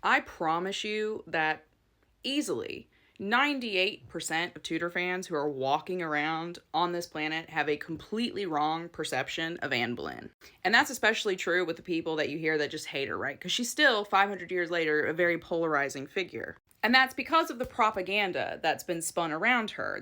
I promise you that easily 98% of Tudor fans who are walking around on this planet have a completely wrong perception of Anne Boleyn. And that's especially true with the people that you hear that just hate her, right? Because she's still, 500 years later, a very polarizing figure. And that's because of the propaganda that's been spun around her,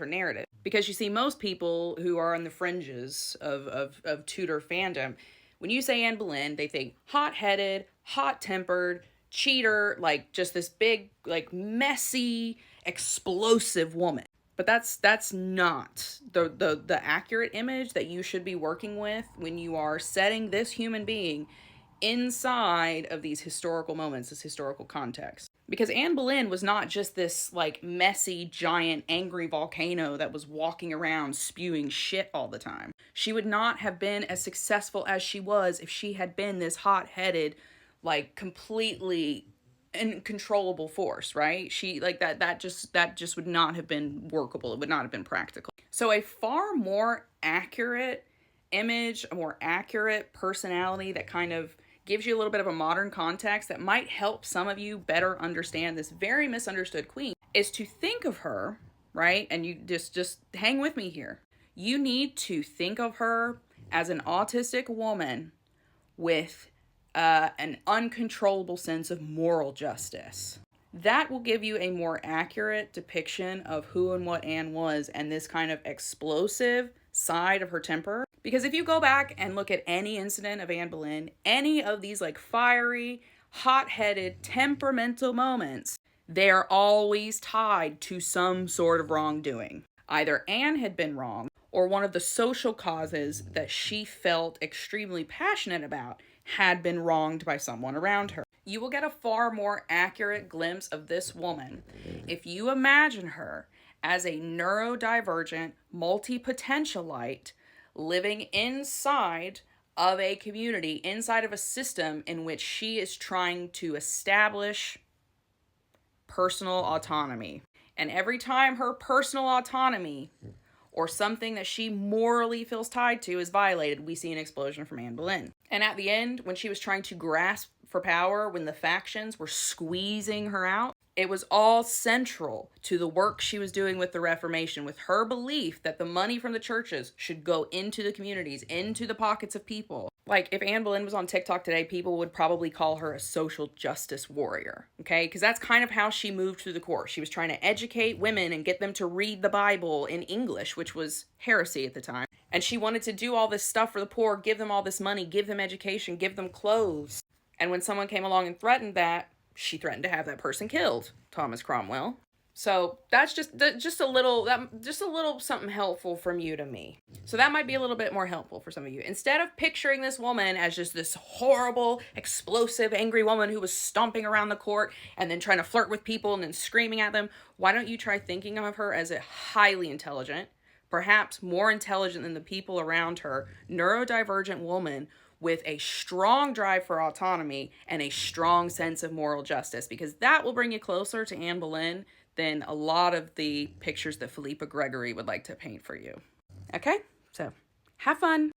narrative. Because you see, most people who are on the fringes of Tudor fandom, when you say Anne Boleyn, they think hot-headed, hot-tempered, cheater, like just this big, like messy, explosive woman. But that's not the accurate image that you should be working with when you are setting this human being inside of these historical moments, this historical context. Because Anne Boleyn was not just this like messy, giant, angry volcano that was walking around spewing shit all the time. She would not have been as successful as she was if she had been this hot-headed, like completely uncontrollable force, right? She like that just would not have been workable. It would not have been practical. So a far more accurate image, a more accurate personality that kind of gives you a little bit of a modern context that might help some of you better understand this very misunderstood queen is to think of her, right? And you just hang with me here. You need to think of her as an autistic woman with an uncontrollable sense of moral justice. That will give you a more accurate depiction of who and what Anne was and this kind of explosive side of her temper. Because if you go back and look at any incident of Anne Boleyn, any of these like fiery, hot-headed, temperamental moments, they are always tied to some sort of wrongdoing. Either Anne had been wrong, or one of the social causes that she felt extremely passionate about had been wronged by someone around her. You will get a far more accurate glimpse of this woman if you imagine her as a neurodivergent, multi-potentialite living inside of a community, inside of a system in which she is trying to establish personal autonomy. And every time her personal autonomy or something that she morally feels tied to is violated, we see an explosion from Anne Boleyn. And at the end, when she was trying to grasp for power, when the factions were squeezing her out, it was all central to the work she was doing with the Reformation, with her belief that the money from the churches should go into the communities, into the pockets of people. Like, if Anne Boleyn was on TikTok today, people would probably call her a social justice warrior, okay? Because that's kind of how she moved through the court. She was trying to educate women and get them to read the Bible in English, which was heresy at the time. And she wanted to do all this stuff for the poor, give them all this money, give them education, give them clothes. And when someone came along and threatened that, she threatened to have that person killed, Thomas Cromwell. So that's just a little something helpful from you to me. So that might be a little bit more helpful for some of you. Instead of picturing this woman as just this horrible, explosive, angry woman who was stomping around the court and then trying to flirt with people and then screaming at them, why don't you try thinking of her as a highly intelligent, perhaps more intelligent than the people around her, neurodivergent woman with a strong drive for autonomy and a strong sense of moral justice, because that will bring you closer to Anne Boleyn than a lot of the pictures that Philippa Gregory would like to paint for you. Okay? So, have fun.